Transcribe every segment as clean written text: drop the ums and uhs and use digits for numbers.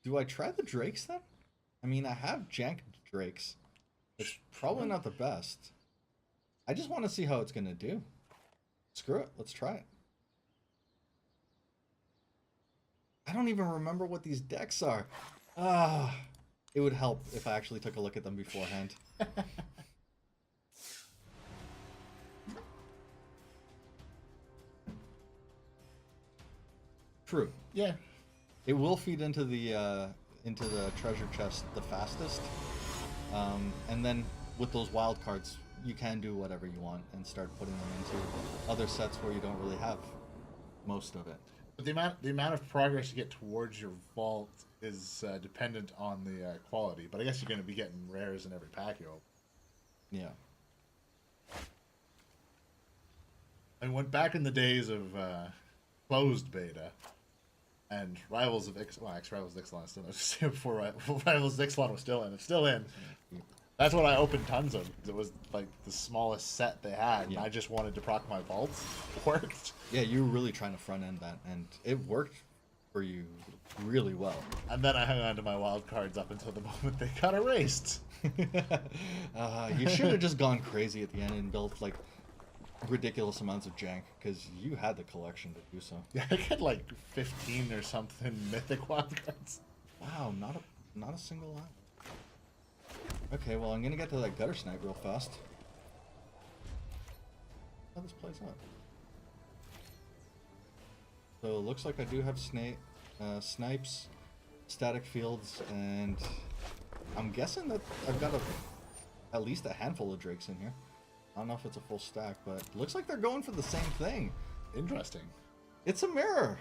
Do I try the drakes then? I mean, I have janked drakes. It's probably not the best. I just want to see how it's gonna do. Screw it, let's try it. I don't even remember what these decks are. Ah, it would help if I actually took a look at them beforehand. True. Yeah. It will feed into the treasure chest the fastest, and then with those wild cards, you can do whatever you want and start putting them into other sets where you don't really have most of it. But the amount of progress you get towards your vault is dependent on the quality. But I guess you're going to be getting rares in every pack you open. Yeah. I went back in the days of closed beta and Rivals of Ixalan. Well, Rivals of Ixalan still before Rivals of Ixalan was still in. It's still in. That's what I opened tons of. It was like the smallest set they had, and I just wanted to proc my vaults. It worked. Yeah, you were really trying to front end that, and it worked for you really well. And then I hung on to my wild cards up until the moment they got erased. You should have just gone crazy at the end and built like ridiculous amounts of jank, because you had the collection to do so. Yeah, I got like 15 or something mythic wild cards. Wow, not a single eye. Okay, well, I'm gonna get to that gutter snipe real fast. How this plays out. So it looks like I do have snipes, static fields, and I'm guessing that I've got at least a handful of drakes in here. I don't know if it's a full stack, but it looks like they're going for the same thing. Interesting. It's a mirror.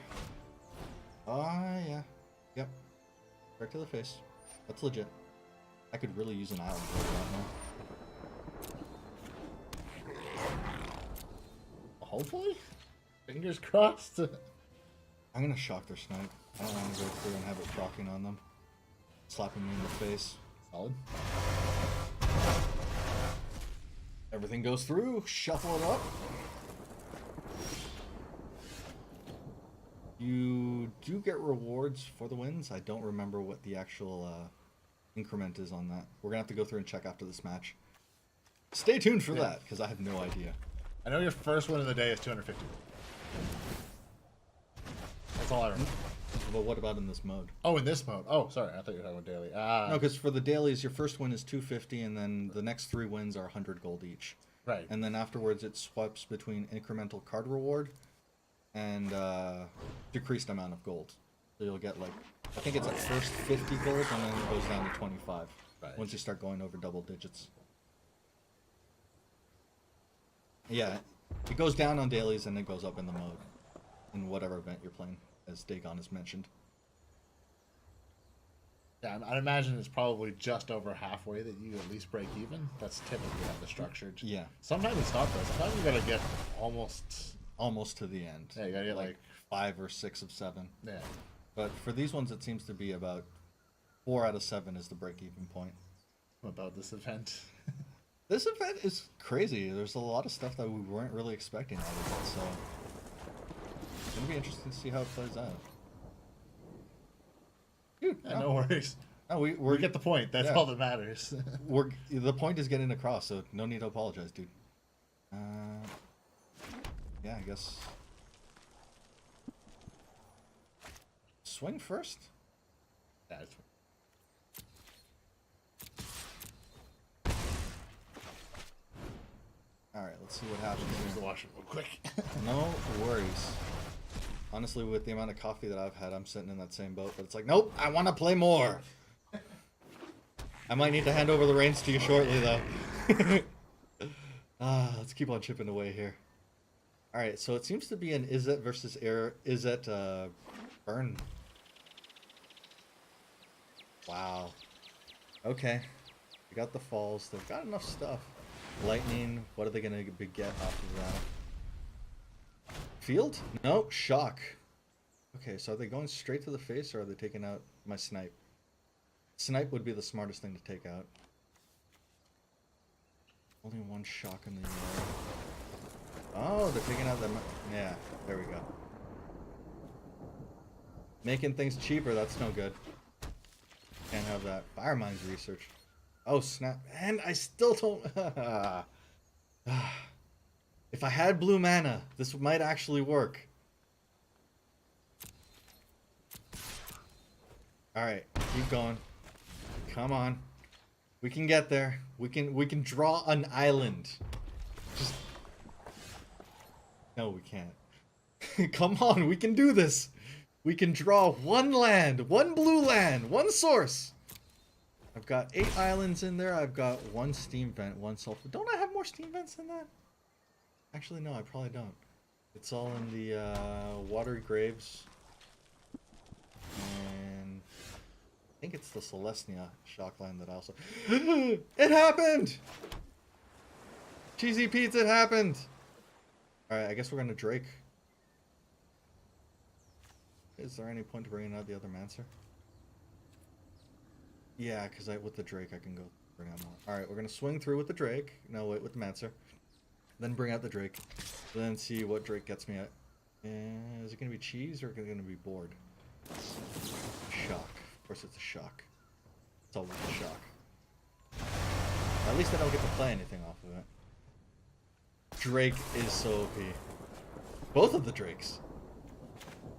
Yeah. Yep. Right to the face. That's legit. I could really use an island right now. Hopefully? Fingers crossed. I'm gonna shock their snipe. I don't want to go through and have it proccing on them. Slapping me in the face. Solid. Everything goes through. Shuffle it up. You do get rewards for the wins. I don't remember what the actual increment is on that. We're gonna have to go through and check after this match. Stay tuned for that, because I have no idea. I know your first win of the day is 250. That's all I remember. But what about in this mode? Oh, in this mode. Oh, sorry. I thought you were talking about daily. No, because for the dailies, your first win is 250, and then the next 3 wins are 100 gold each. Right. And then afterwards, it swaps between incremental card reward and decreased amount of gold. So you'll get like, I think it's at first 50 gold, and then it goes down to 25 once you start going over double digits. Yeah, it goes down on dailies and it goes up in the mode, in whatever event you're playing, as Dagon has mentioned. Yeah, I'd imagine it's probably just over halfway that you at least break even. That's typically how the structure. Yeah. Sometimes it's not though. Sometimes you gotta get almost to the end. Yeah, you gotta get like 5 or 6 of 7. Yeah. But for these ones, it seems to be about 4 out of 7 is the break-even point. About this event. This event is crazy. There's a lot of stuff that we weren't really expecting out of it, so it's gonna be interesting to see how it plays out. Dude, Yeah, no worries. No, We get the point. That's all that matters. The point is getting across, so no need to apologize, dude. Yeah, I guess. Swing first? Yeah, it's... Alright, let's see what happens Use here. the washroom real quick. No worries. Honestly, with the amount of coffee that I've had, I'm sitting in that same boat, but it's like, nope, I want to play more. I might need to hand over the reins to you shortly, though. Let's keep on chipping away here. Alright, so it seems to be an Izzet versus Izzet burn. Wow. Okay. They got the falls. They've got enough stuff. Lightning. What are they going to get off of that? Field? No. Shock. Okay, so are they going straight to the face, or are they taking out my snipe? Snipe would be the smartest thing to take out. Only one shock in the air. Oh, they're taking out the... Yeah, there we go. Making things cheaper, that's no good. Can't have that. Fire Mines research. Oh, snap. And I still don't... If I had blue mana, this might actually work. Alright, keep going. Come on. We can get there. We can draw an island. Just... No, we can't. Come on, we can do this. We can draw one land, one blue land, one source. I've got 8 islands in there. I've got 1 steam vent, 1 sulfur. Don't I have more steam vents than that? Actually, no, I probably don't. It's all in the watery graves. And I think it's the Celestia shockland that I also... It happened! Cheesy Pete's, it happened! Alright, I guess we're gonna Drake. Is there any point to bringing out the other Mancer? Yeah, because with the Drake I can go bring out more. Alright, we're gonna swing through with the Drake. No, wait, with the Mancer. Then bring out the Drake. Then see what Drake gets me at. Is it gonna be cheese or is it gonna be board? Shock. Of course it's a shock. It's always a shock. At least I don't get to play anything off of it. Drake is so OP. Both of the Drakes.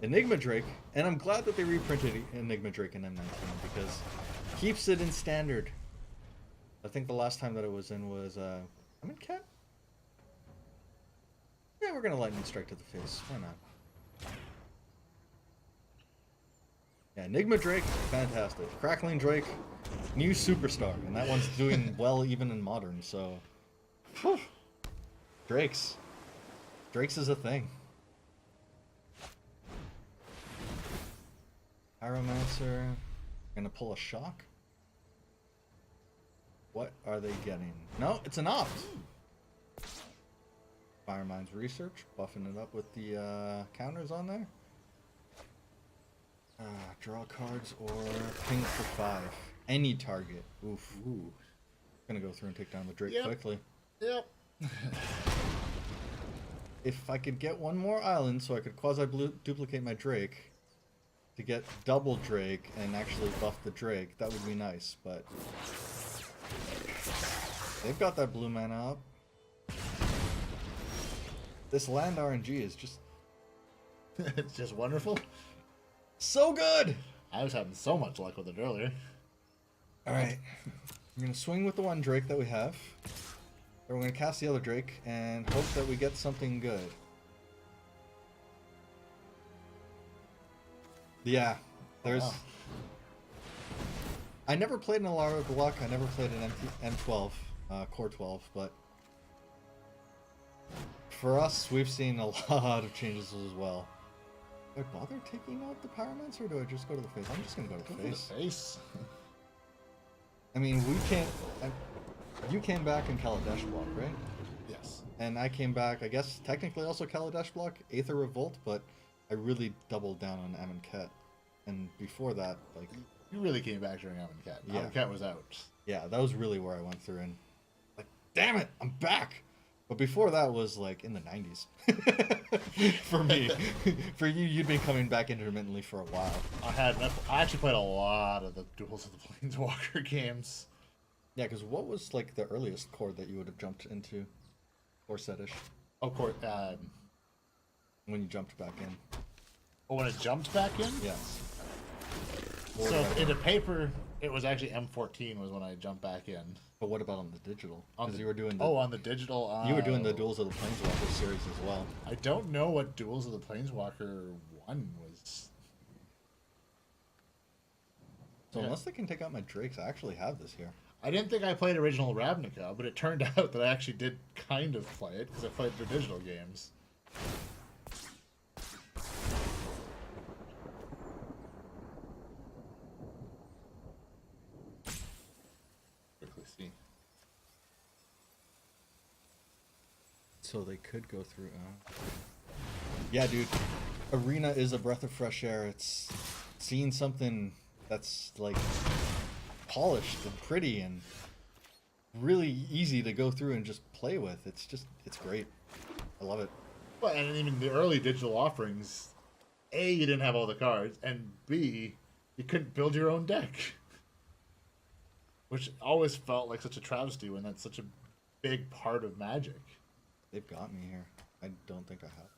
Enigma Drake, and I'm glad that they reprinted Enigma Drake in M19 because it keeps it in standard. I think the last time that it was in was Cat? Yeah, we're gonna lightning strike to the face. Why not? Yeah, Enigma Drake, fantastic. Crackling Drake, new superstar, and that one's doing well even in modern. So, whew. Drakes is a thing. Pyromancer, gonna pull a shock. What are they getting? No, it's an opt. Fire Mines research, buffing it up with the counters on there. Draw cards or ping for 5. Any target. Oof. Ooh. Gonna go through and take down the Drake quickly. Yep. If I could get one more island so I could quasi-duplicate my Drake to get double Drake and actually buff the Drake, that would be nice, but they've got that blue mana up. This land RNG is just... It's just wonderful. So good! I was having so much luck with it earlier. Alright. I'm going to swing with the one Drake that we have. Or we're going to cast the other Drake and hope that we get something good. Yeah. There's... Wow. I never played in a lot of luck. I never played in M12, Core 12, but... For us, we've seen a lot of changes as well. Do I bother taking out the Pyromancer, or do I just go to the face? I'm just going to go to the face. I mean, we can't... You came back in Kaladesh block, right? Yes. And I came back, I guess, technically also Kaladesh block, Aether Revolt, but I really doubled down on Amonkhet. And before that, like... You really came back during Amonkhet. Yeah. Amonkhet was out. Yeah, that was really where I went through, and... Like, damn it, I'm back! But before that was, like, in the 90s. For me. For you, you'd been coming back intermittently for a while. I actually played a lot of the Duels of the Planeswalker games. Yeah, because what was, like, the earliest core that you would have jumped into? Or setish? Oh, core, when you jumped back in. Oh, when it jumped back in? Yes. So, in the paper, it was actually M14 was when I jumped back in. But what about on the digital? Because you were doing the... Oh, on the digital... you were doing the Duels of the Planeswalker series as well. I don't know what Duels of the Planeswalker 1 was. So unless they can take out my Drakes, I actually have this here. I didn't think I played original Ravnica, but it turned out that I actually did kind of play it, because I played the digital games. Quickly see. So they could go through... Yeah, dude. Arena is a breath of fresh air. It's seeing something that's, like, polished and pretty and really easy to go through and just play with. It's great. I love it. Well, and even the early digital offerings, A, you didn't have all the cards, and B, you couldn't build your own deck. Which always felt like such a travesty when that's such a big part of Magic. They've got me here. I don't think I have.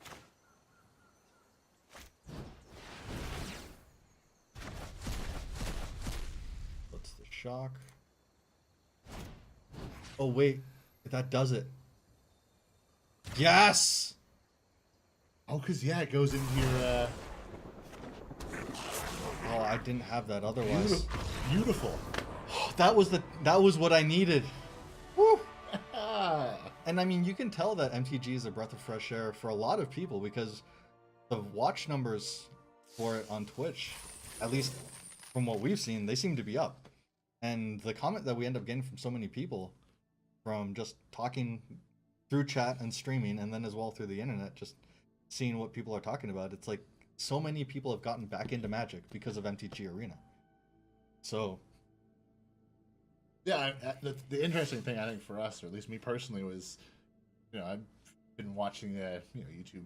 What's the shock? Oh wait, that does it. Yes! Oh, because, yeah, it goes into your... Oh, I didn't have that otherwise. Beautiful. That was what I needed. Woo! And I mean, you can tell that MTG is a breath of fresh air for a lot of people because the watch numbers for it on Twitch, at least from what we've seen, they seem to be up. And the comment that we end up getting from so many people from just talking through chat and streaming, and then as well through the internet, just seeing what people are talking about, it's like so many people have gotten back into Magic because of MTG Arena. So yeah, the interesting thing I think for us, or at least me personally, was, you know, I've been watching the YouTube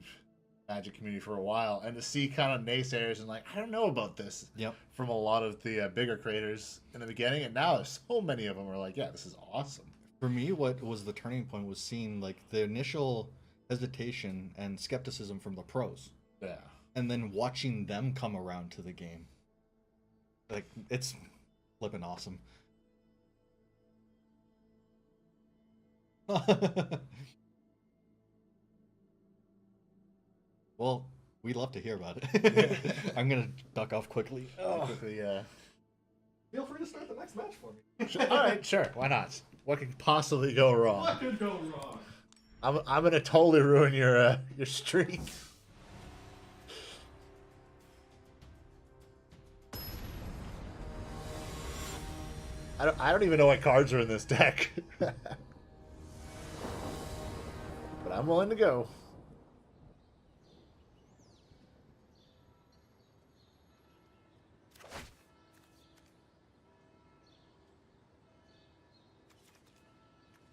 Magic community for a while, and to see kind of naysayers and like, I don't know about this, yep, from a lot of the bigger creators in the beginning, and now there's so many of them are like, yeah, this is awesome. For me, what was the turning point was seeing like the initial hesitation and skepticism from the pros. Yeah. And then watching them come around to the game. Like, it's flipping awesome. Well, we'd love to hear about it. I'm going to duck off quickly. Quickly, yeah. Feel free to start the next match for me. All right, sure. Why not? What could possibly go wrong? What could go wrong? I'm gonna totally ruin your streak. I don't even know what cards are in this deck. But I'm willing to go.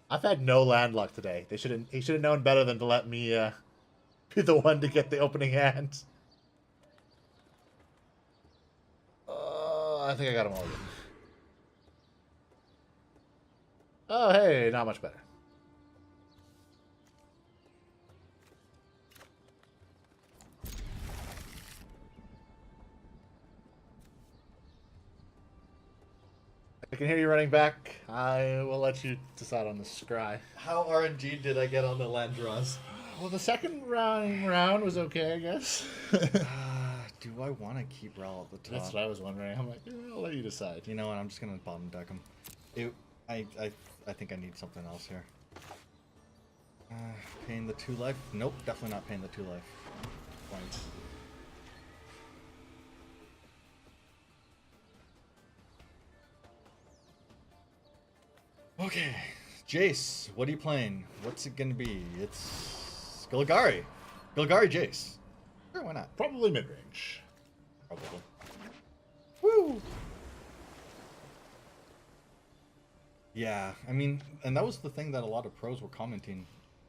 I've had no land luck today. He should have known better than to let me be the one to get the opening hand. I think I got him all good. Oh, hey, not much better. I can hear you running back. I will let you decide on the scry. How RNG did I get on the land draws? Well, the second round was okay, I guess. Do I want to keep Ral at the top? That's what I was wondering. I'm like, I'll let you decide. You know what? I'm just gonna bottom deck him. I think I need something else here. Paying the 2 life? Nope, definitely not paying the 2 life. Points. Okay, Jace, what are you playing? What's it gonna be? It's Golgari. Golgari Jace. Sure, why not? Probably mid-range. Probably. Woo! Yeah, I mean, and that was the thing that a lot of pros were commenting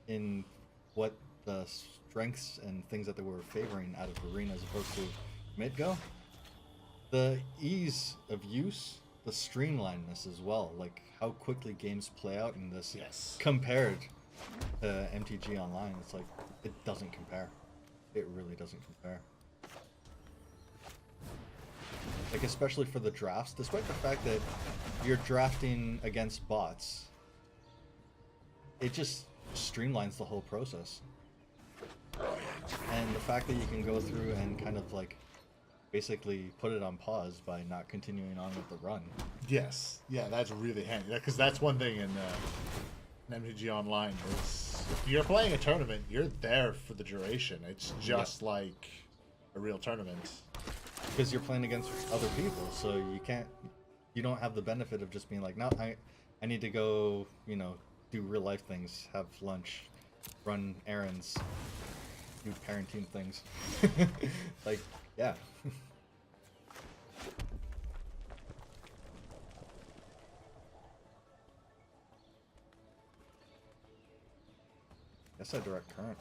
in what the strengths and things that they were favoring out of Arena as opposed to mid go. The ease of use, the streamlinedness as well, like how quickly games play out in this. Yes. Compared to MTG Online, it's like, it doesn't compare. It really doesn't compare. Like, especially for the drafts, despite the fact that you're drafting against bots, it just streamlines the whole process. And the fact that you can go through and kind of like basically put it on pause by not continuing on with the run. Yes. Yeah, that's really handy. Because that's one thing in MTG Online is if you're playing a tournament, you're there for the duration. It's just like a real tournament. Because you're playing against other people, so you don't have the benefit of just being like, no, I need to go, you know, do real life things, have lunch, run errands, do parenting things. Like, yeah. Guess I direct current.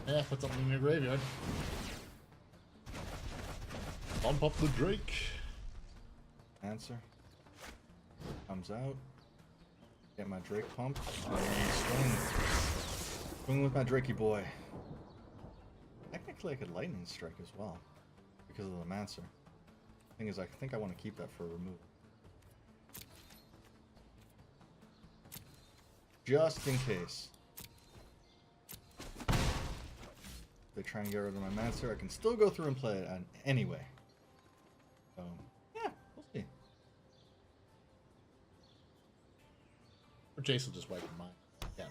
Yeah, put something in your graveyard. Bump up the Drake. Answer. Comes out. Get my Drake pump. And swing. Swing with my Drakey boy. Technically, I could lightning strike as well because of the Mancer. Thing is, I think I want to keep that for removal. Just in case. If they try and get rid of my Mancer, I can still go through and play it anyway. So, yeah, we'll see. Or Jace will just wipe mine. Yeah.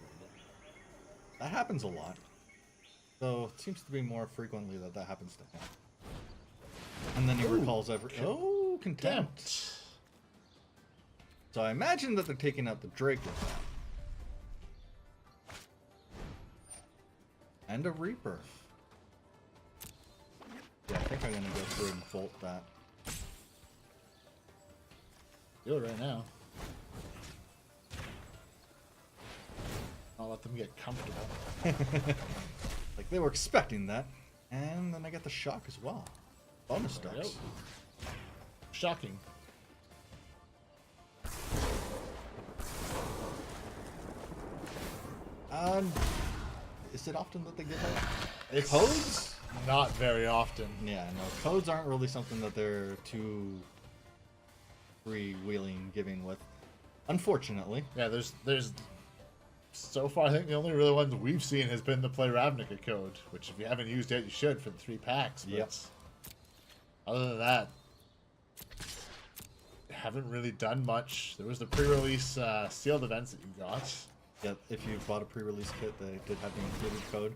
That happens a lot. So, it seems to be more frequently that that happens to him. And then he recalls every... Oh, Contempt. So I imagine that they're taking out the Drake with that. And a Rebirth. Yeah, I think I'm going to go through and bolt that. Do it right now. I'll let them get comfortable. Like they were expecting that. And then I get the shock as well. Bonus stars. Shocking. Is it often that they get like It's codes? Not very often. Yeah, no, codes aren't really something that they're too freewheeling giving with. Unfortunately. Yeah, there's so far I think the only really ones we've seen has been the Play RAVNICA code, which if you haven't used yet, you should for the 3 packs. But yep. Other than that, haven't really done much. There was the pre-release sealed events that you got. Yeah, if you bought a pre-release kit, they did have the included code.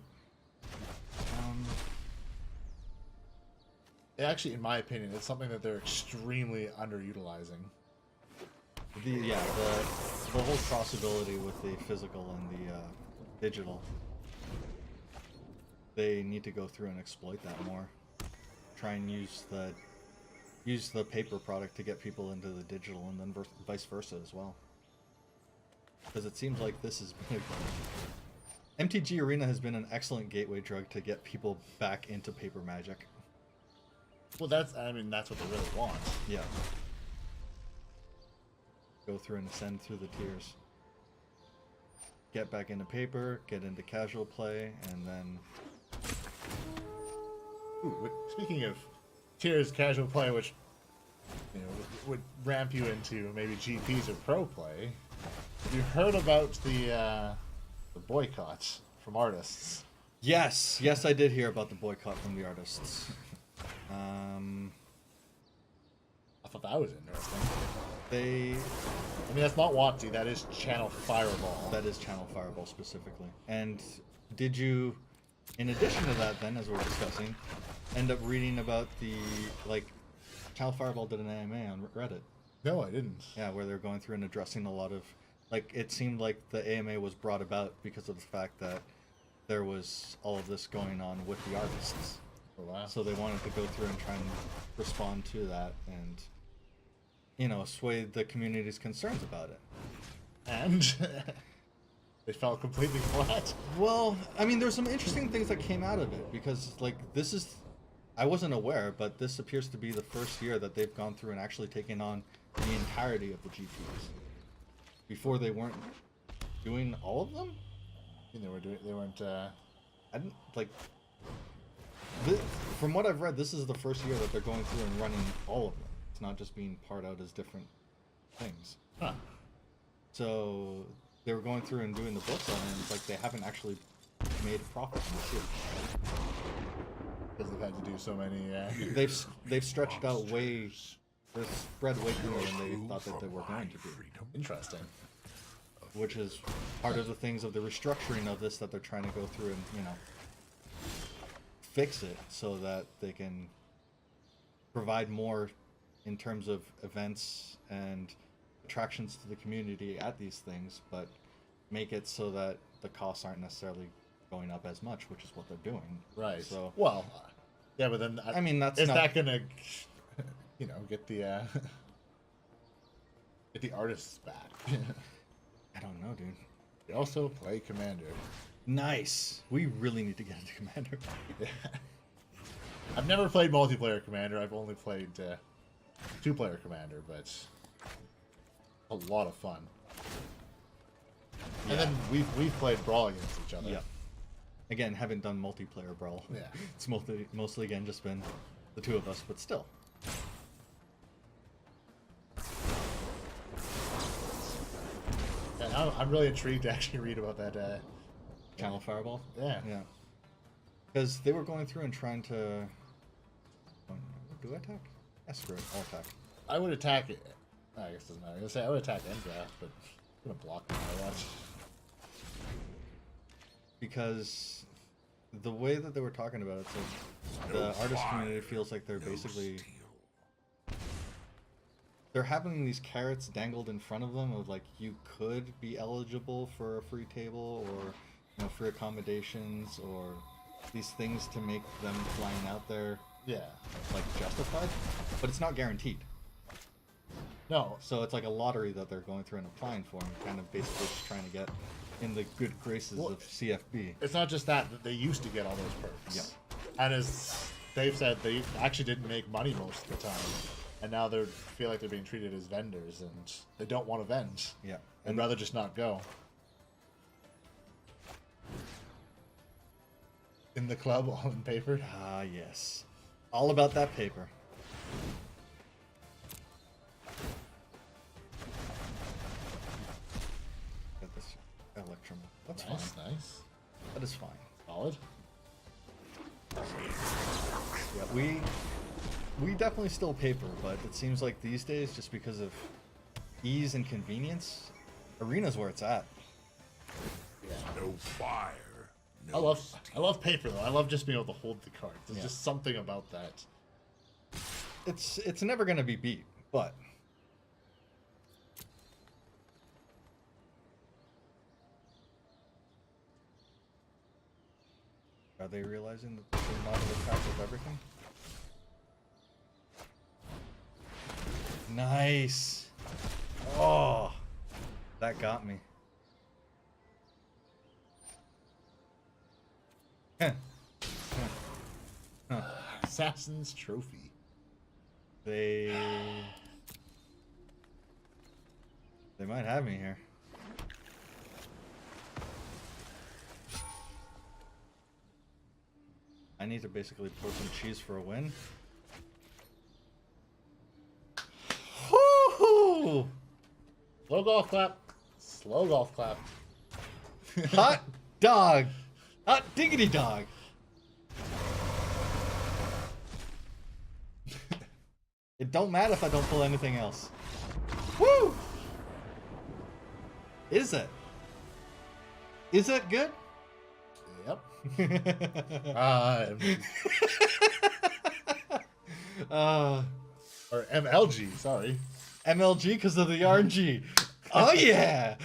Actually, in my opinion, it's something that they're extremely underutilizing. The whole crossability with the physical and the digital. They need to go through and exploit that more. Try and use the paper product to get people into the digital, and then vice versa as well. Because it seems like this has been MTG Arena has been an excellent gateway drug to get people back into paper Magic. Well, that's what they really want. Yeah. Go through and ascend through the tiers. Get back into paper, get into casual play, and then... Ooh, speaking of tiers, casual play, which would ramp you into maybe GPs or pro play, have you heard about the boycotts from artists? Yes, I did hear about the boycott from the artists. I thought that was interesting. That's not WotC, that is Channel Fireball. That is Channel Fireball specifically. And did you, in addition to that then, as we're discussing, end up reading about the, Channel Fireball did an AMA on Reddit? No, I didn't. Yeah, where they're going through and addressing a lot of, it seemed like the AMA was brought about because of the fact that there was all of this going on with the artists. Oh, wow. So they wanted to go through and try and respond to that and, sway the community's concerns about it. And they fell completely flat. Well, there's some interesting things that came out of it because, this is, I wasn't aware, but this appears to be the first year that they've gone through and actually taken on the entirety of the GPs. Before they weren't doing all of them? They weren't, I didn't, from what I've read, this is the first year that they're going through and running all of them. It's not just being part out as different things. Huh. So they were going through and doing the books on it, and it's they haven't actually made a profit in this year. Because they've had to do so many... They've stretched out way... They've spread way thinner than they thought that they were going to do. Interesting. Which is part of the things of the restructuring of this that they're trying to go through and, fix it so that they can provide more in terms of events and attractions to the community at these things, but make it so that the costs aren't necessarily going up as much, which is what they're doing. Right. So, well, yeah, but then that's that gonna, get the artists back? I don't know, dude. They also play Commander. Nice. We really need to get into Commander. Yeah. I've never played multiplayer Commander. I've only played 2-player Commander, but a lot of fun. Yeah. And then we've played Brawl against each other. Yeah. Again, haven't done multiplayer Brawl. Yeah. It's mostly again just been the two of us, but still. And I'm really intrigued to actually read about that. Channel Fireball? Yeah. Yeah. Because they were going through and trying to... Do I attack? Yeah, screw it. I'll attack. I would attack it. I guess it doesn't matter. I was gonna say I would attack Endraft, but I'm gonna block no matter what. Because the way that they were talking about it, so the artist community feels like they're basically... They're having these carrots dangled in front of them of like, you could be eligible for a free table or, you know, free accommodations or these things to make them flying out there, Yeah. like, justified, but it's not guaranteed. No. So it's like a lottery that they're going through and applying for and kind of basically just trying to get in the good graces of CFB. It's not just that they used to get all those perks. Yeah. And as they've said, they actually didn't make money most of the time. And now they feel like they're being treated as vendors, and they don't want to vend. Yeah. They'd rather just not go. In the club, all in paper. Ah, yes. All about that paper. Got this Electrum. That's Nice, fine. nice. That is fine. Solid. Yeah, we definitely still paper, but it seems like these days, just because of ease and convenience, Arena's where it's at. Yeah. No fire. I love paper though. I love just being able to hold the cards. There's just something about that. It's never gonna be beat, but are they realizing that they're not in attack with everything? Nice. Oh, that got me. Huh. Huh. Assassin's Trophy. They might have me here. I need to basically pour some cheese for a win. Woo-hoo! Slow golf clap. Slow golf clap. Hot dog. Hot diggity dog. It don't matter if I don't pull anything else. Woo! Is it? Is it good? Yep. Or MLG, sorry. MLG because of the RNG. Oh yeah!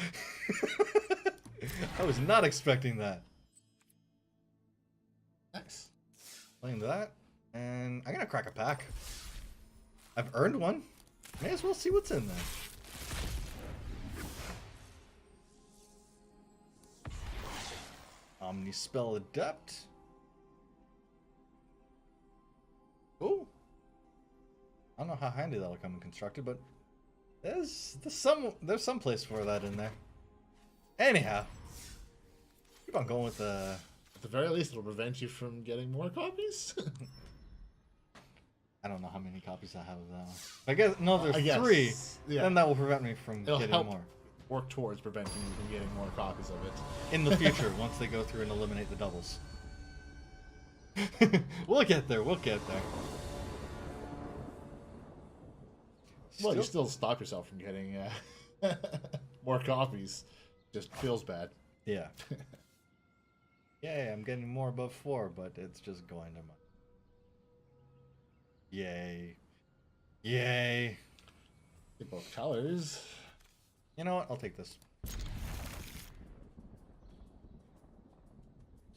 I was not expecting that. Nice. Playing that, and I'm gonna crack a pack. I've earned one. May as well see what's in there. Omnispell Adept. Ooh. I don't know how handy that'll come in constructed, but there's some place for that in there. Anyhow, keep on going with the. At the very least, it'll prevent you from getting more copies. I don't know how many copies I have of that one. I guess no, there's I guess, 3. yeah. Then that will prevent me from It'll getting help more work towards preventing you from getting more copies of it. in the future once they go through and eliminate the doubles. We'll get there. We'll get there. Well, you still stop yourself from getting more copies. Just feels bad. Yeah. Yay! I'm getting more above 4, but it's just going to my. Yay! Yay! Get both colors. You know what? I'll take this.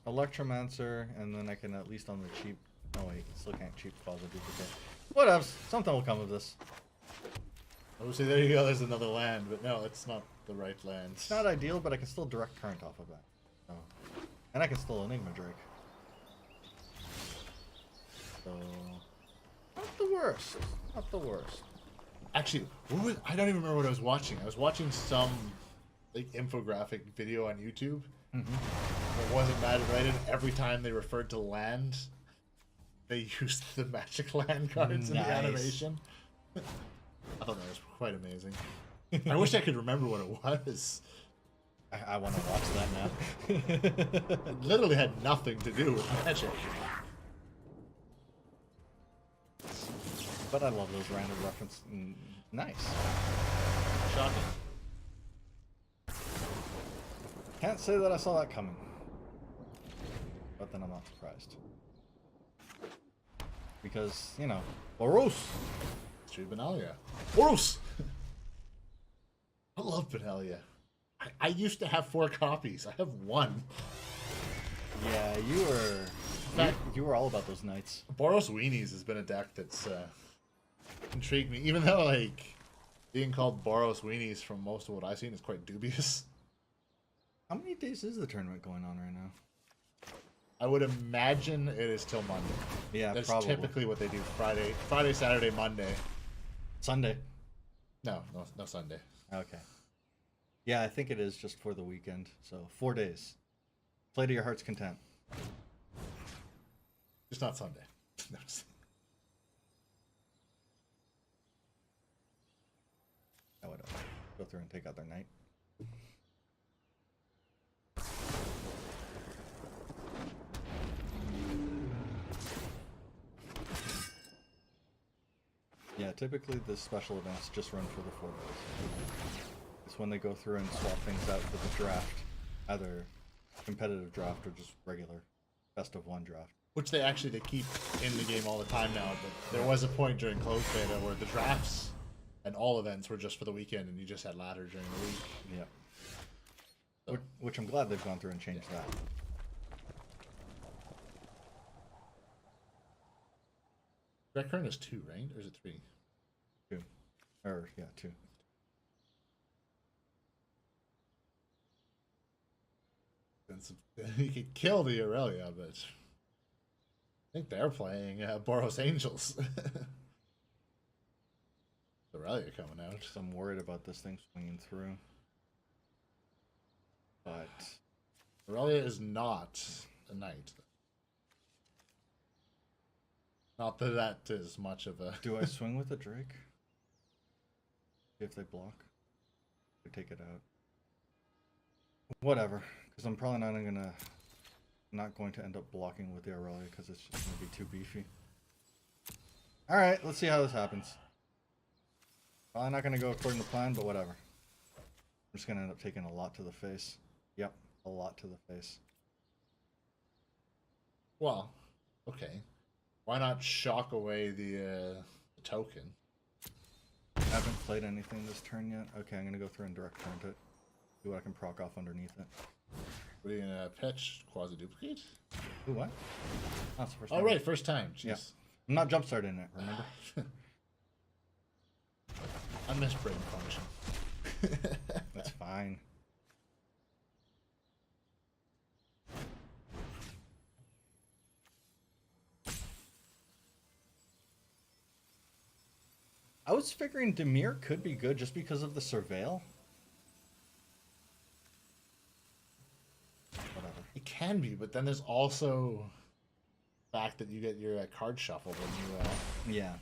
Electromancer, and then I can at least on the cheap. Oh wait, still can't cheap cause a duplicate. Whatevs. Something will come of this. I would say there you go. There's another land, but no, it's not the right land. It's not ideal, but I can still direct current off of that. So, and I can still Enigma Drake. So, not the worst. Not the worst. Actually, I don't even remember what I was watching. I was watching some like infographic video on YouTube. It wasn't Magic Rated. Every time they referred to land, they used the Magic land cards in the animation. I thought that was quite amazing. I wish I could remember what it was. I want to watch that now. It literally had nothing to do with Magic. But I love those random references. Nice. Shocking. Can't say that I saw that coming. But then I'm not surprised. Because, you know, Boros! True Benalia. Boros! I love Benalia. I used to have 4 copies. I have 1. Yeah, you were all about those knights. Boros Weenies has been a deck that's intrigued me, even though like being called Boros Weenies from most of what I've seen is quite dubious. How many days is the tournament going on right now? I would imagine it is till Monday. Yeah, that's probably. typically what they do. Friday, Saturday, Monday. Sunday. No Sunday. Okay. Yeah, I think it is just for the weekend. So 4 days. Play to your heart's content. Just not Sunday. No, just... I would go through and take out their knight. Yeah, typically the special events just run for the 4 days. It's when they go through and swap things out for the draft, either competitive draft or just regular best of 1 draft. Which they keep in the game all the time now, but there was a point during closed beta where the drafts and all events were just for the weekend and you just had ladder during the week. Yeah. So. Which I'm glad they've gone through and changed that. Red Current is 2, right? Or is it 3? 2. Or, yeah, 2. You could kill the Aurelia, but I think they're playing Boros Angels. Aurelia coming out. So I'm worried about this thing swinging through. But Aurelia is not a knight. Not that that is much of a... do I swing with the Drake? If they block? Or take it out? Whatever. Because I'm probably not going to end up blocking with the Aurelia because it's just going to be too beefy. Alright, let's see how this happens. Probably not going to go according to plan, but whatever. I'm just going to end up taking a lot to the face. Yep, a lot to the face. Well, okay. Why not shock away the token? I haven't played anything this turn yet. Okay, I'm going to go through and direct current it. See what I can proc off underneath it. What are you going to pitch? Quasi-duplicate? Ooh, what? That's the first Oh, time. right, first time. Jeez. Yeah. I'm not jump starting it, remember? I miss brain function. That's fine. I was figuring Dimir could be good just because of the surveil. Whatever. It can be, but then there's also the fact that you get your card shuffled when you Yeah.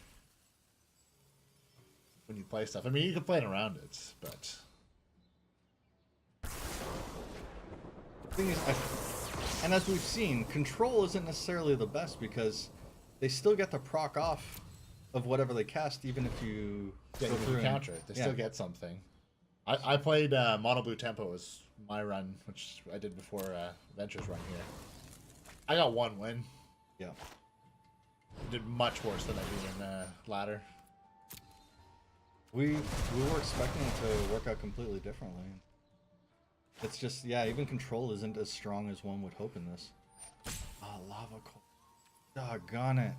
when you play stuff. I mean, you can play it around it, but The thing is, and as we've seen, control isn't necessarily the best because they still get to proc off of whatever they cast, even if you yeah, go you through counter it. They still get something. I played Mono Blue Tempo as my run, which I did before Venture's run here. I got 1 win. Yeah. Did much worse than I did in ladder. We were expecting it to work out completely differently. It's just, yeah, even control isn't as strong as one would hope in this. Ah, lava coal. Doggone it.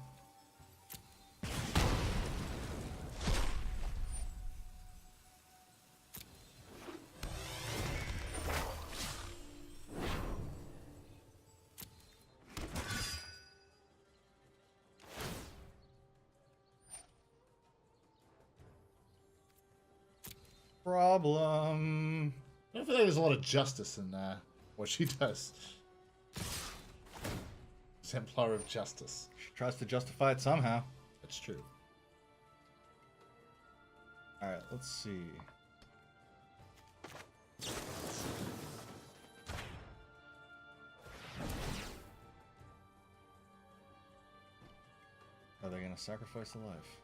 problem. I feel like there's a lot of justice in what she does. Exemplar of justice. She tries to justify it somehow. That's true. Alright, let's see. Are they gonna sacrifice a life?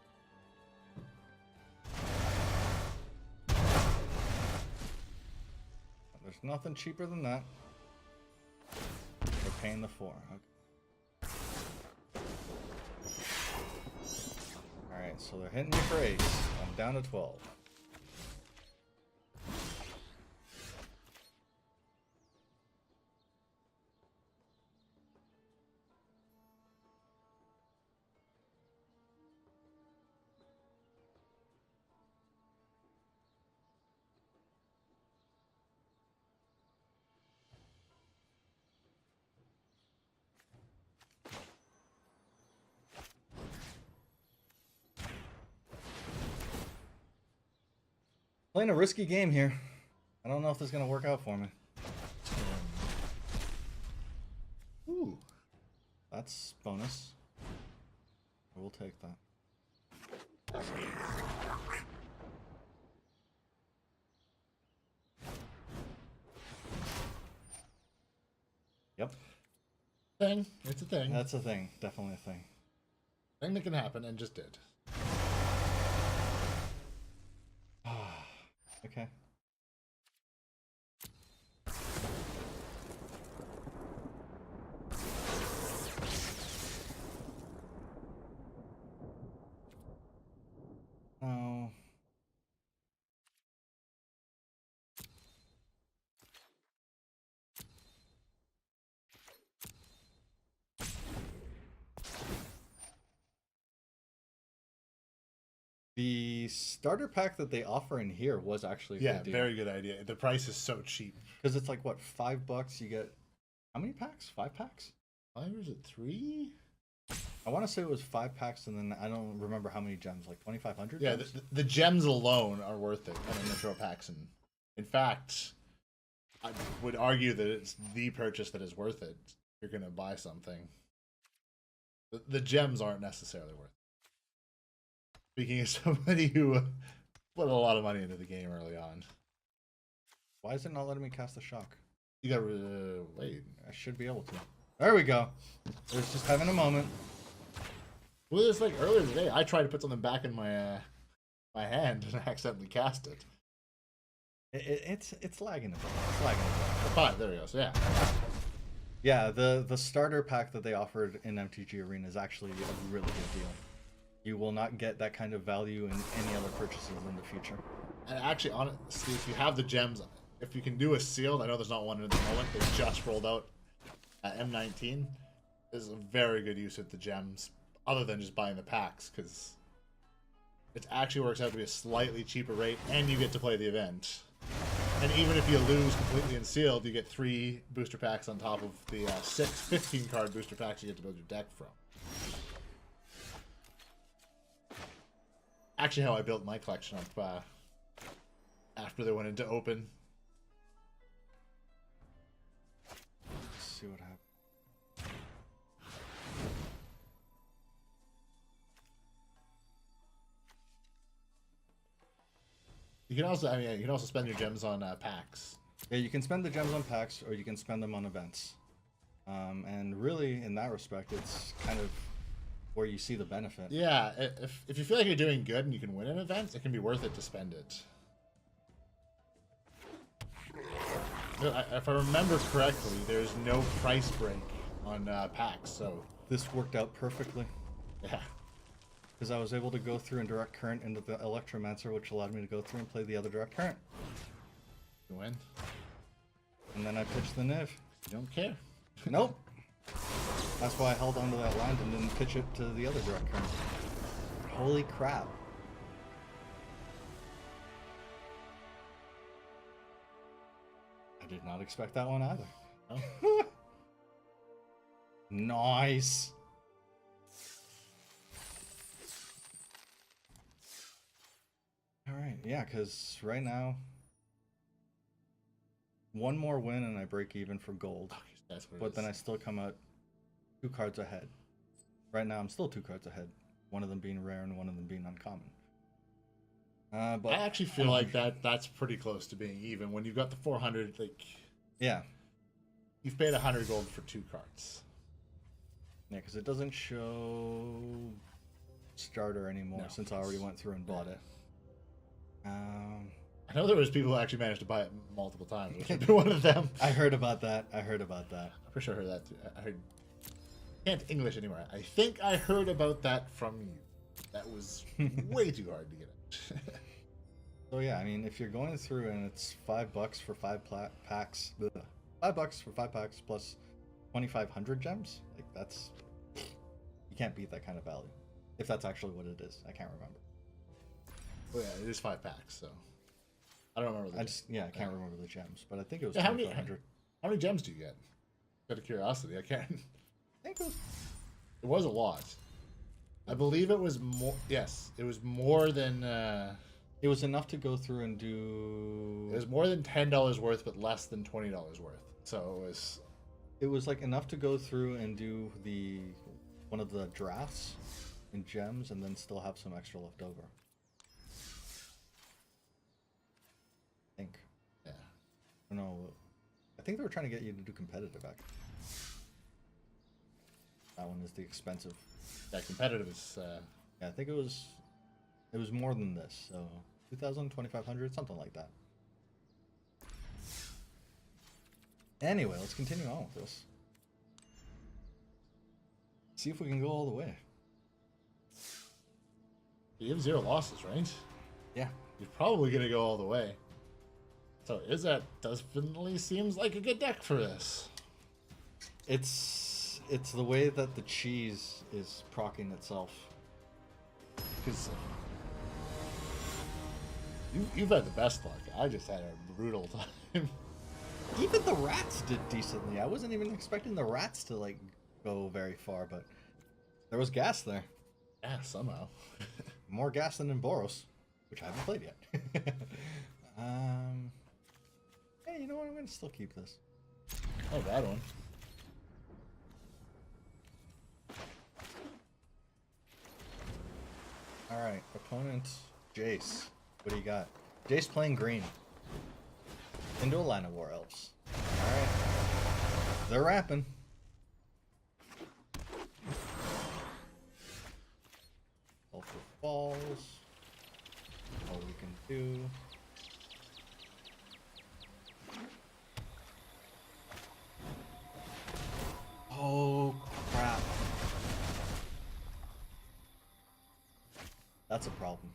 There's nothing cheaper than that. They're paying the 4. Okay. Alright, so they're hitting me for ace. I'm down to 12. Playing a risky game here. I don't know if this is going to work out for me. Ooh. That's bonus. We'll take that. Yep. Thing. It's a thing. That's a thing. Definitely a thing. Thing that can happen and just did. Okay. Oh. The starter pack that they offer in here was actually a good deal. Very good idea. The price is so cheap. Because it's like, what, $5? You get how many packs? 5 packs? 5 or is it 3? I want to say it was 5 packs, and then I don't remember how many gems, like 2,500? Yeah, the gems alone are worth it. And then the throw packs. And in fact, I would argue that it's the purchase that is worth it. You're going to buy something. The gems aren't necessarily worth it. Speaking of somebody who put a lot of money into the game early on. Why is it not letting me cast the shock? You gotta wait. I should be able to. There we go. It was just having a moment. Well, it's like earlier today, I tried to put something back in my my hand and I accidentally cast it. It's lagging a bit. It's lagging a bit. 5, there we go. So yeah. Yeah, the starter pack that they offered in MTG Arena is actually a really good deal. You will not get that kind of value in any other purchases in the future. And actually, honestly, if you have the gems, if you can do a sealed, I know there's not one at the moment. They just rolled out at M19. Is a very good use of the gems, other than just buying the packs, because it actually works out to be a slightly cheaper rate, and you get to play the event. And even if you lose completely in sealed, you get 3 booster packs on top of the 6 15-card booster packs you get to build your deck from. Actually, how I built my collection up after they went into open. Let's see what happens. You can also, you can also spend your gems on packs. Yeah, you can spend the gems on packs, or you can spend them on events. And really, in that respect, it's kind of where you see the benefit. Yeah, if you feel like you're doing good and you can win an event, it can be worth it to spend it. If I remember correctly, there's no price break on packs, so... This worked out perfectly. Yeah. Because I was able to go through and direct current into the Electromancer, which allowed me to go through and play the other direct current. You win. And then I pitched the Niv. You don't care. Nope. That's why I held onto that land and didn't pitch it to the other direct current. Holy crap. I did not expect that one either. Oh. Nice. Alright, Yeah, because right now, one more win and I break even for gold. That's what it But is. then I still come out 2 cards ahead. Right now, I'm still 2 cards ahead. One of them being rare and one of them being uncommon. But I actually feel like that's pretty close to being even when you've got the 400. Like, yeah, you've paid 100 gold for 2 cards. yeah, because it doesn't show starter anymore since I already went through and bought it. I know there was people who actually managed to buy it multiple times, which would be one of them. I heard about that. I'm pretty sure I heard that too. I heard. Can't English anymore. I think I heard about that from you. That was way too hard to get out. So yeah, I mean, if you're going through and it's $5 for 5 packs, $5 for 5 packs plus 2,500 gems, like that's, you can't beat that kind of value. If that's actually what it is, I can't remember. Well, yeah, it is 5 packs, so I don't remember. I can't remember the gems, but I think it was how 2,500. How many gems do you get? Out of curiosity, I can't. I think It was a lot. I believe it was more. Yes, it was more than. it was enough to go through and do. It was more than $10 worth, but less than $20 worth. So it was. It was like enough to go through and do one of the drafts in gems, and then still have some extra left over. I think. Yeah. I don't know. I think they were trying to get you to do competitive actually. That one is the expensive. Yeah, competitive is. Yeah, I think it was more than this. So 2,000, 2,500, something like that. Anyway, let's continue on with this. See if we can go all the way. You have 0 losses, right? Yeah. You're probably gonna go all the way. So Izzet definitely seems like a good deck for this. It's the way that the cheese is proccing itself. Because you've had the best luck. I just had a brutal time. Even the rats did decently. I wasn't even expecting the rats to like go very far, but there was gas there. Yeah, somehow. More gas than in Boros, which I haven't played yet. Hey, you know what? I'm gonna still keep this. Oh, bad one. All right, opponent Jace. What do you got? Jace playing green. Into a line of War Elves. All right, they're rapping. All for falls. All we can do. Oh crap. That's a problem.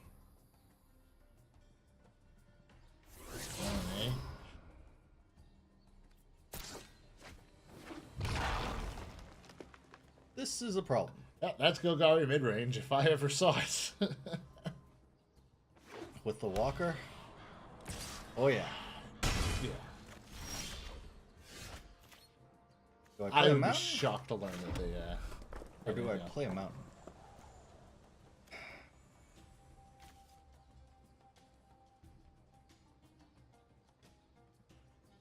This is a problem. Yeah, that's Golgari mid-range if I ever saw it. With the Walker? Oh yeah. Yeah. Do I I play a would be mountain? shocked to learn that they. Or do I play a mountain?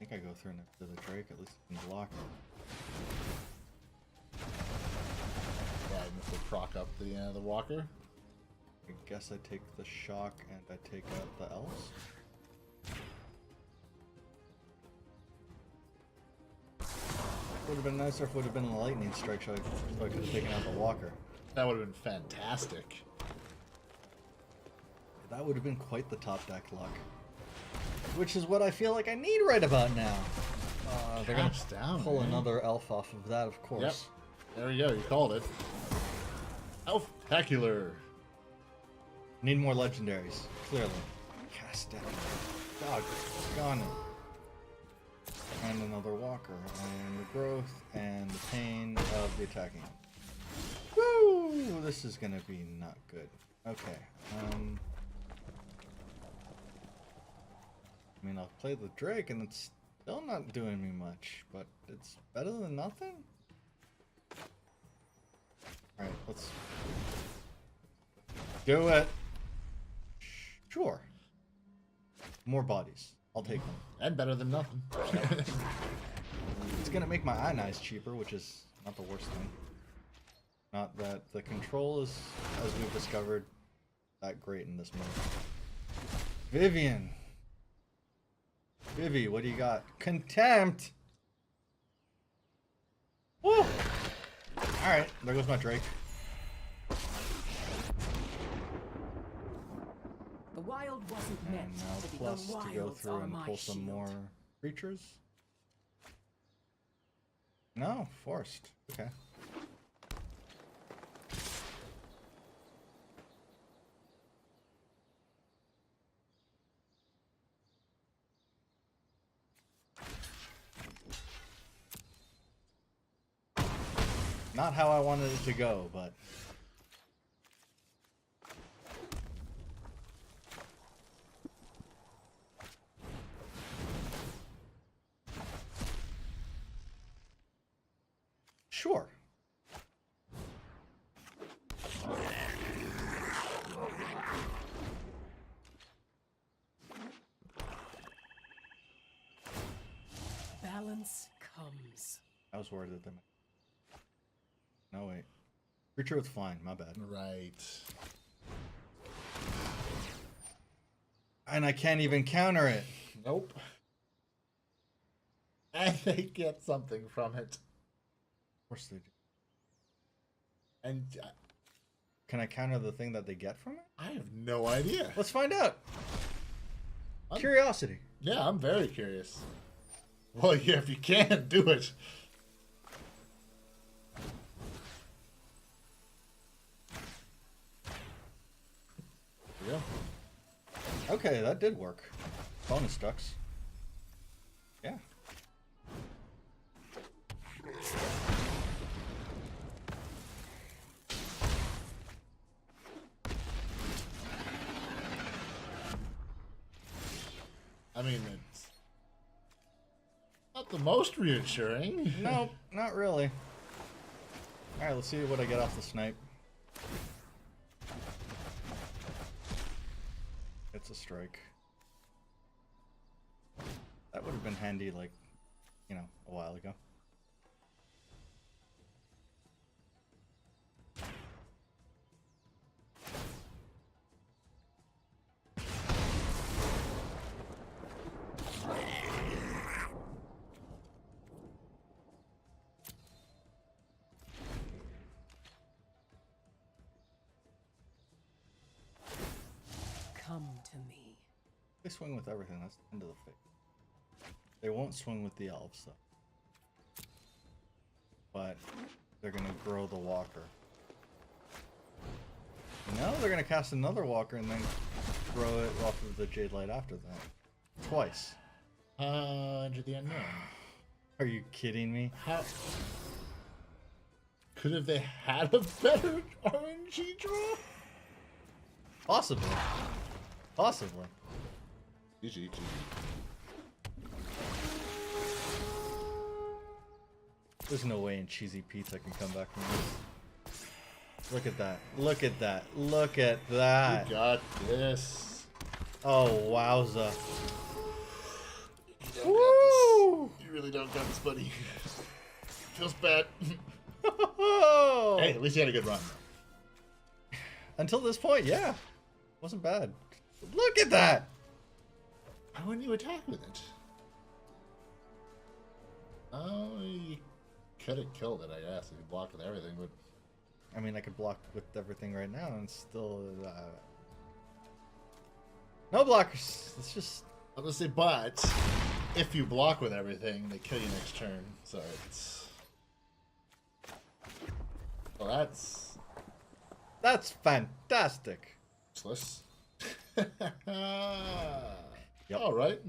I think I go through next to the Drake, at least I can block it. Yeah, even if they proc up the Walker. I guess I take the shock and I take out the elves. Would have been nicer if it would have been a lightning strike so I could have taken out the Walker. That would have been fantastic. That would have been quite the top deck luck. Which is what I feel like I need right about now. They're going to pull another elf off of that, of course. Yep. There we go, you called it. Elf-tacular. Need more legendaries, clearly. Cascade. Dog, gone. And another Walker, and the growth, and the pain of the attacking. Woo! This is gonna be not good. Okay. I mean, I'll play the Drake, and it's still not doing me much, but it's better than nothing. All right, let's do it. Sure. More bodies. I'll take them. And better than nothing. It's gonna make my eyes cheaper, which is not the worst thing. Not that the control is, as we've discovered, that great in this mode. Vivian. Vivi, what do you got? Contempt! Woo! Alright, there goes my Drake. The wild wasn't And meant now to be plus the to go wilds through are and my pull some shield. more creatures. No, forced. Okay. Not how I wanted it to go, but... Sure. Balance comes. I was worried that they might... No, wait. Creature with flying, my bad. Right. And I can't even counter it. Nope. And they get something from it. Of course they do. And Can I counter the thing that they get from it? I have no idea. Let's find out. I'm- Curiosity. Yeah, I'm very curious. Well, yeah, if you can, do it. Yeah. Okay, that did work. Bonus ducks. Yeah. I mean, it's not the most reassuring. No, not really. Alright, let's see what I get off the snipe. It's a strike. That would have been handy, like, you know, a while ago. Come to me. They swing with everything, that's the end of the fate. They won't swing with the elves, though. But they're gonna grow the walker. No, they're gonna cast another walker and then grow it off of the Jade Light after that. Twice. Enter the unknown. Are you kidding me? How could have they had a better RNG draw? Possibly. Possibly. GG. There's no way in Cheesy Pete's I can come back from this. Look at that. Look at that. Look at that. You got this. Oh, wowza. You don't got Woo! this. You really don't got this, buddy. Feels bad. Oh! Hey, at least you had a good run. Until this point, yeah. Wasn't bad. Look at that! Why wouldn't you attack with it? Oh, you could have killed it, I guess, if you blocked with everything, but... I mean, I could block with everything right now and still... No blockers! Let's just... I was gonna say, but if you block with everything, they kill you next turn, so it's... Well, that's... That's fantastic! useless. Yep. Alright.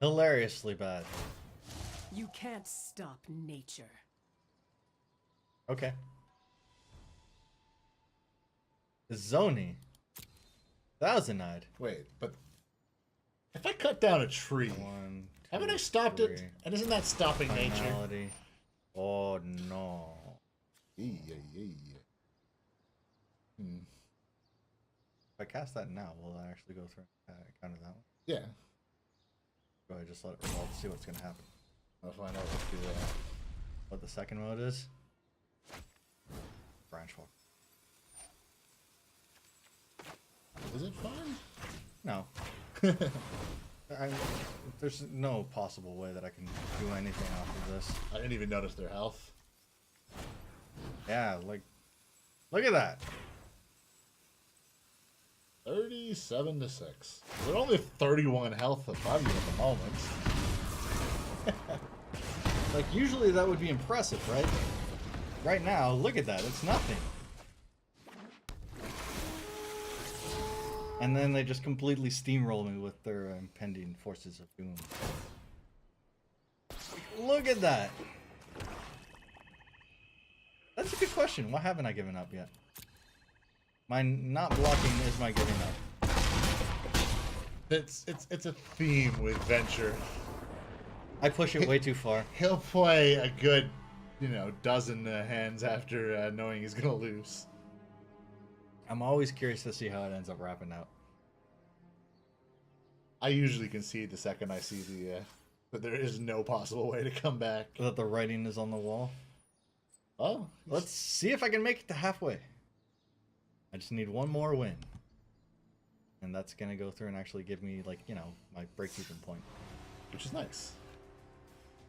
Hilariously bad. You can't stop nature. Okay. Zoni. Thousand-eyed. Wait, but... If I cut down a tree, One, two, haven't I stopped it? three. And isn't that stopping nature? Finality. Oh no. Hmm. If I cast that now, will I actually go through and counter that one? Yeah. Go ahead, just let it revolve, see what's gonna happen. I'll find out What the second mode is? Branch walk. Is it fun? No. There's no possible way that I can do anything off of this. I didn't even notice their health. Yeah, like, look at that. 37 to 6. They're only 31 health above you at the moment. Like, usually that would be impressive, right? Right now, look at that. It's nothing. And then they just completely steamroll me with their impending forces of doom. Look at that. That's a good question. Why haven't I given up yet? My not blocking is my giving up. It's a theme with Venture. I push it way too far. He'll play a good, dozen hands after knowing he's gonna lose. I'm always curious to see how it ends up wrapping out. I usually concede the second I see that there is no possible way to come back. That the writing is on the wall. Oh, Let's see if I can make it to halfway. I just need one more win. And that's going to go through and actually give me, like, my break-even point. which is nice.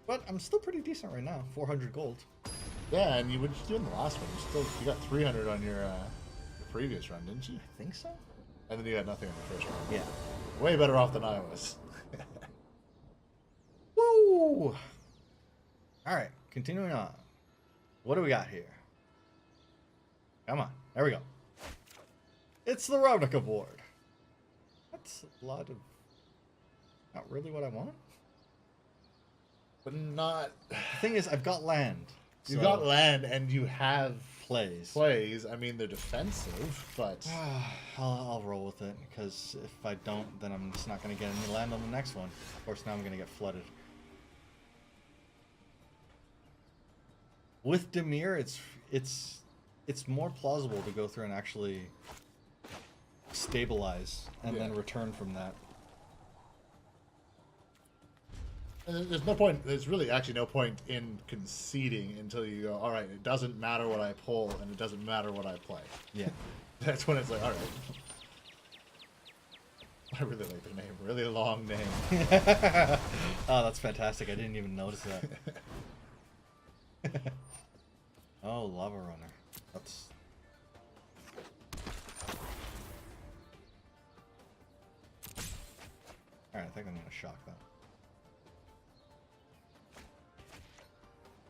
But I'm still pretty decent right now. 400 gold. Yeah, and you were just doing the last one. You got 300 on your previous run, didn't you? I think so. And then you got nothing on the first run. Yeah. Way better off than I was. Woo! Alright, continuing on. What do we got here? Come on. There we go. It's the RAVNICA board. That's a lot of... Not really what I want. But not... The thing is, I've got land. You so- got land and you have Plays. I mean, they're defensive, but... I'll roll with it, because if I don't, then I'm just not going to get any land on the next one. Of course, now I'm going to get flooded. With Dimir, it's more plausible to go through and actually stabilize and then return from that. And there's no point. There's really actually no point in conceding until you go, all right, it doesn't matter what I pull and it doesn't matter what I play. Yeah. That's when it's like, all right. I really like the name. Really long name. Oh, that's fantastic. I didn't even notice that. Oh, Lava Runner. That's... Alright, I think I'm going to shock that.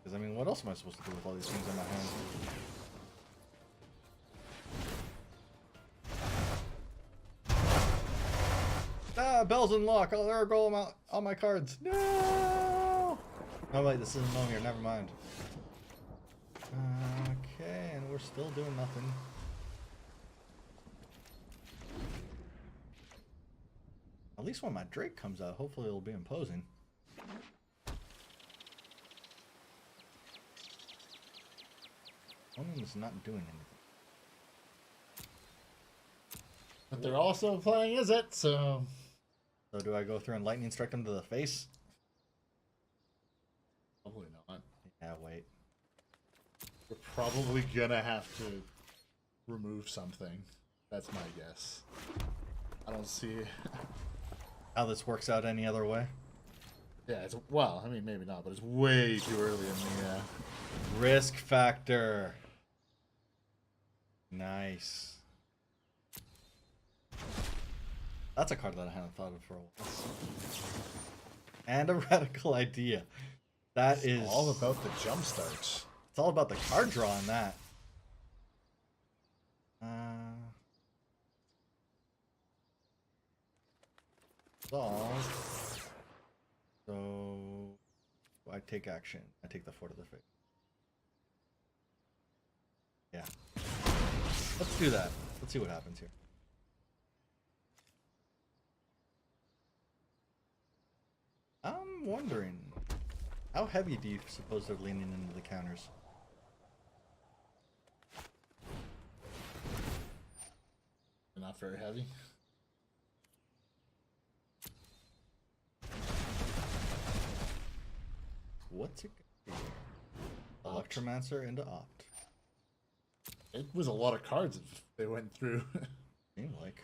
Because, I mean, what else am I supposed to do with all these things in my hand? Ah, bells and lock. Oh, there are golem on my cards. No! Oh, wait, this isn't Momir. Never mind. Okay, and we're still doing nothing. At least when my Drake comes out, hopefully it'll be imposing. Omen is not doing anything. But they're also playing Izzet, so... So do I go through and lightning strike them to the face? Probably not. Yeah, wait. We're probably gonna have to remove something. That's my guess. I don't see... How this works out any other way? Yeah, it's... Well, I mean, maybe not, but it's way too early in the... Risk factor. Nice. That's a card that I hadn't thought of for a while. And a radical idea. That is all about the jump starts. It's all about the card draw in that. Solve. So I take action. I take the Fort of the Fate. Yeah. Let's do that. Let's see what happens here. I'm wondering, how heavy do you suppose they're leaning into the counters? Not very heavy. what's it gonna be? Electromancer into Opt. It was a lot of cards if they went through. Seemed like.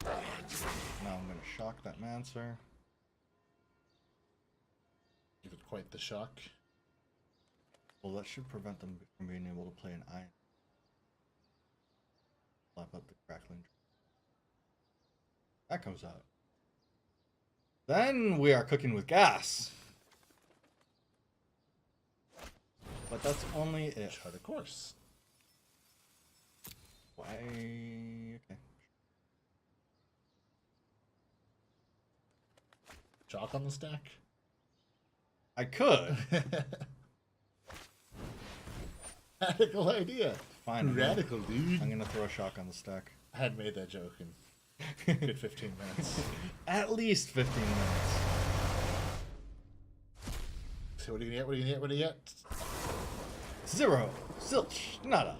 Now I'm gonna shock that Mancer. Give it quite the shock. Well, that should prevent them from being able to play an Iron. Slap up the Crackling. That comes out. Then we are cooking with gas. But that's only if. Chart a course. Why? Okay. Chalk on the stack. I could. Radical idea. Fine. Radical, dude. I'm gonna throw a shock on the stack. I hadn't made that joke in good 15 minutes. At least 15 minutes. So what do you get? What do you get? What do you get? 0. Zilch. Nada.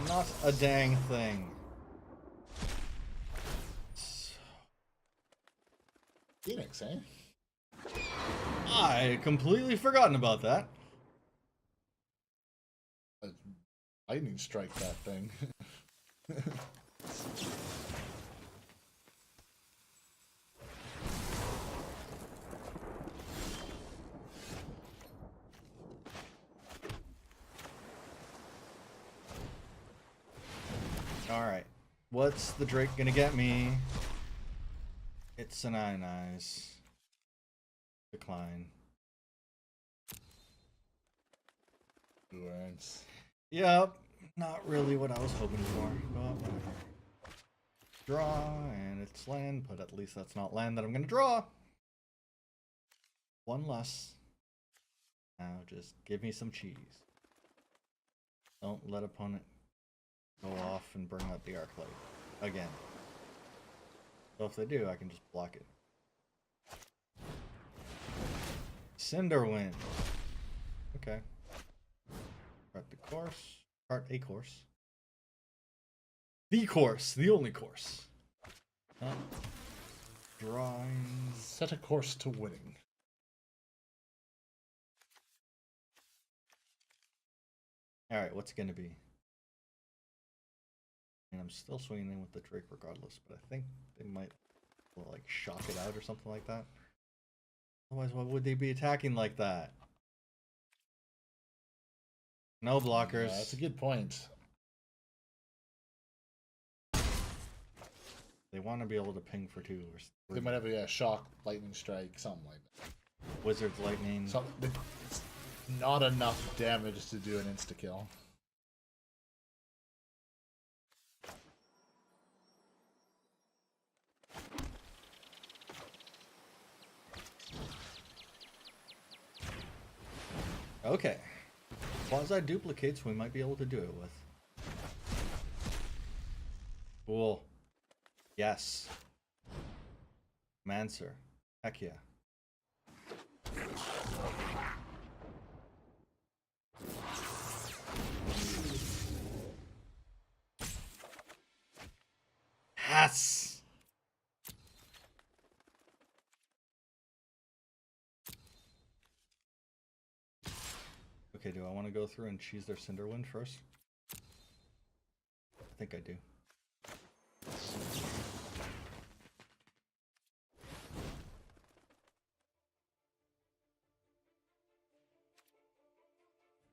Not a dang thing. Phoenix, eh? I completely forgotten about that. Lightning strike that thing. Alright. What's the Drake gonna get me? It's an Ionize. Decline. Words. Yep. Not really what I was hoping for, but whatever. Draw, and it's land, but at least that's not land that I'm gonna draw. One less. Now just give me some cheese. Don't let opponent go off and bring out the Arclight again. So if they do, I can just block it. Cinderwind. Okay. Chart the course. Chart a course. The course. The only course. Drawing. Set a course to winning. Alright, what's it gonna be? And I'm still swinging in with the Drake regardless, but I think they might, well, like, shock it out or something like that. Otherwise, why would they be attacking like that? No blockers. Yeah, that's a good point. They want to be able to ping for 2 or 3. They might have a shock, lightning strike, something like that. Wizard's Lightning. So, it's not enough damage to do an insta-kill. Okay. Quasi duplicates we might be able to do it with. Cool. Yes. Mancer. Heck yeah. Yes! Okay, do I want to go through and cheese their Cinderwind first? I think I do.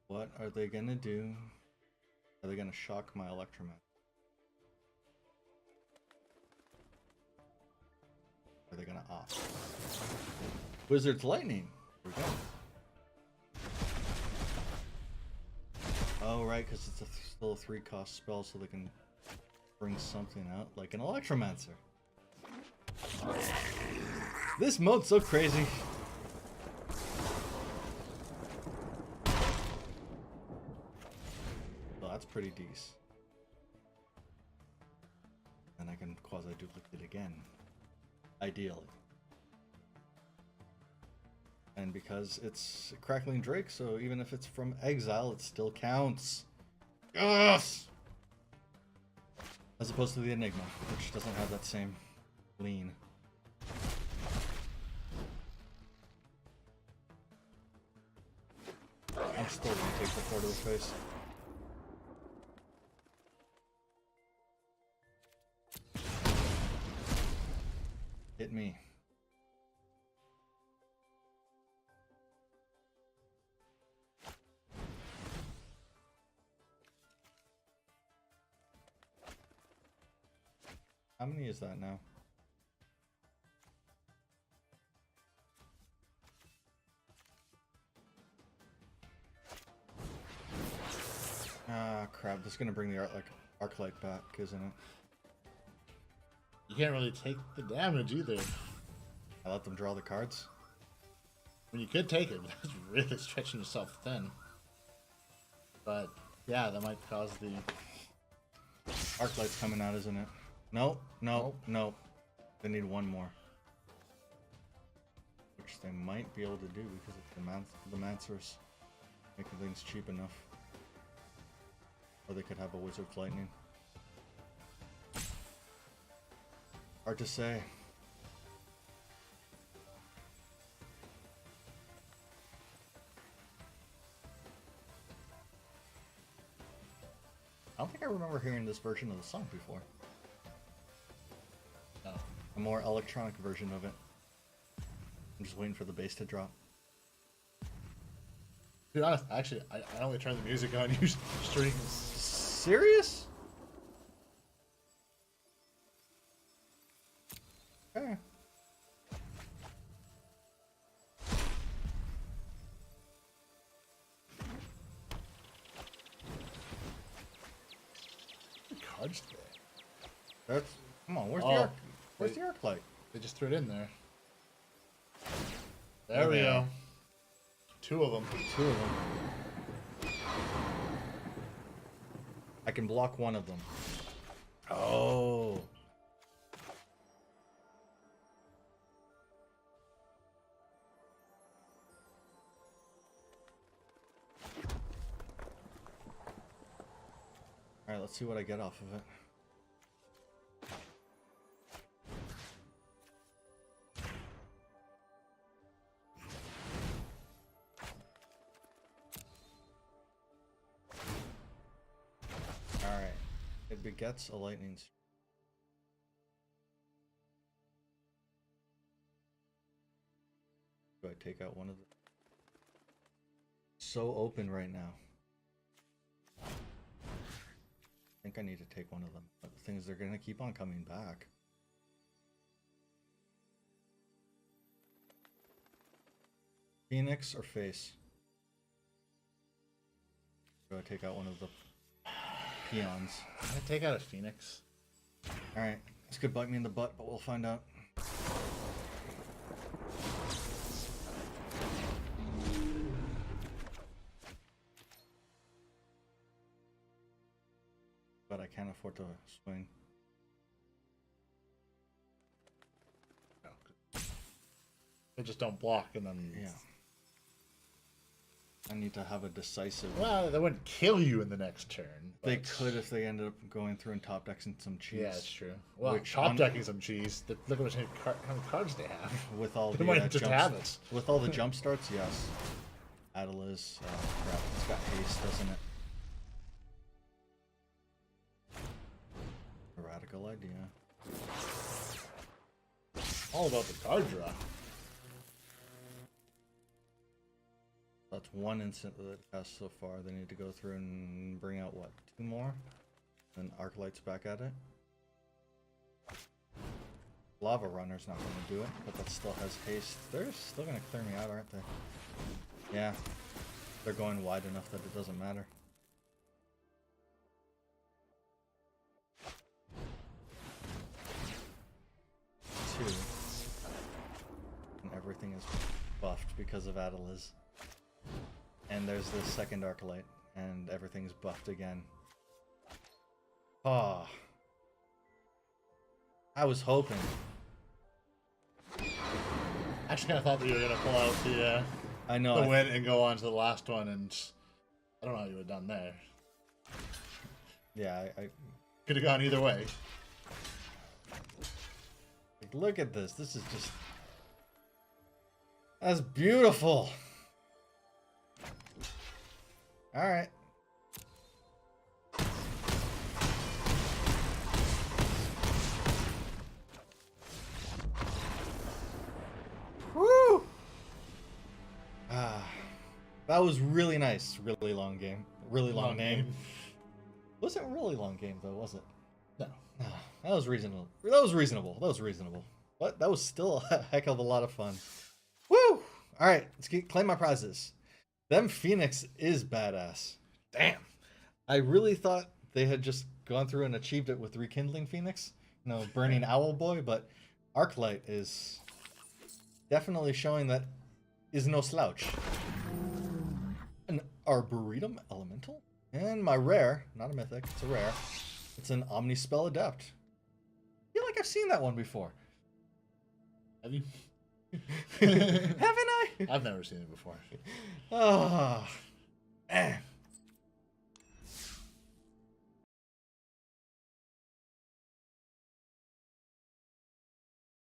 What are they gonna do? Are they gonna shock my Electroman? Are they gonna opt? Wizard's Lightning! Here we go. Oh, right, because it's still a 3-cost spell, so they can bring something out, like an Electromancer. This mode's so crazy. Well, that's pretty decent. And I can quasi-duplicate again. Ideally. And because it's a Crackling Drake, so even if it's from exile, it still counts. Yes! As opposed to the Enigma, which doesn't have that same lean. still gonna take the 4 to the face. Hit me. How many is that now? Ah, crap. This is gonna bring the Arclight back, isn't it? You can't really take the damage either. I let them draw the cards. I mean, you could take it, but that's really stretching yourself thin. But yeah, that might cause the Arclight's coming out, isn't it? Nope, nope, nope. They need one more. Which they might be able to do because of the Mancers making things cheap enough. Or they could have a Wizard's Lightning. Hard to say. I don't think I remember hearing this version of the song before. no. A more electronic version of it. I'm just waiting for the bass to drop. To be honest, actually, I only turn the music on use streams. Serious? Okay. Cards today. That's come on. Where's Oh, the arc? Where's the Arclight? They just threw it in there. There we go. 2 of them. 2 of them. I can block one of them. Oh. Alright, let's see what I get off of it. Alright. It begets a lightning strike. Do I take out one of them? So open right now. I think I need to take one of them. But the thing is, they're going to keep on coming back. Phoenix or face? Do I take out one of the peons? I'm gonna take out a Phoenix. Alright, this could bite me in the butt, but we'll find out. But I can't afford to swing. They just don't block, and then Yeah. I need to have a decisive... well, they wouldn't kill you in the next turn. They but- could if they ended up going through and top decking some cheese. Yeah, that's true. Well, Which top on- decking some cheese. Look at how many cards they have. With all They the might just jumps- have it. With all the jump starts, yes. Adeliz, crap, it's got haste, doesn't it? A radical idea. All about the card draw. That's one instant that it has so far. They need to go through and bring out, what, 2 more? Then Arclight's back at it. Lava Runner's not going to do it, but that still has haste. They're still going to clear me out, aren't they? Yeah. They're going wide enough that it doesn't matter. Two. And everything is buffed because of Adeliz. And there's the second Arclight, and everything's buffed again. Ah. I was hoping. I actually kind of thought that you were gonna pull out the I know. win and go on to the last one, and I don't know how you would have done there. Yeah, I Could have gone either way. like, look at this. This is just... That's beautiful. All right. Woo! That was really nice. Really long game. Really long name. Wasn't a really long game though, was it? No. That was reasonable. That was reasonable. That was reasonable. But that was still a heck of a lot of fun. Woo! All right, let's claim my prizes. Them Phoenix is badass. Damn. I really thought they had just gone through and achieved it with Rekindling Phoenix. You know, Burning Owl Boy, but Arclight is definitely showing that is no slouch. An Arboretum Elemental? And my rare, not a mythic, it's a rare. It's an Omnispell Adept. I feel like I've seen that one before. Have you? Haven't I? I've never seen it before. Ah.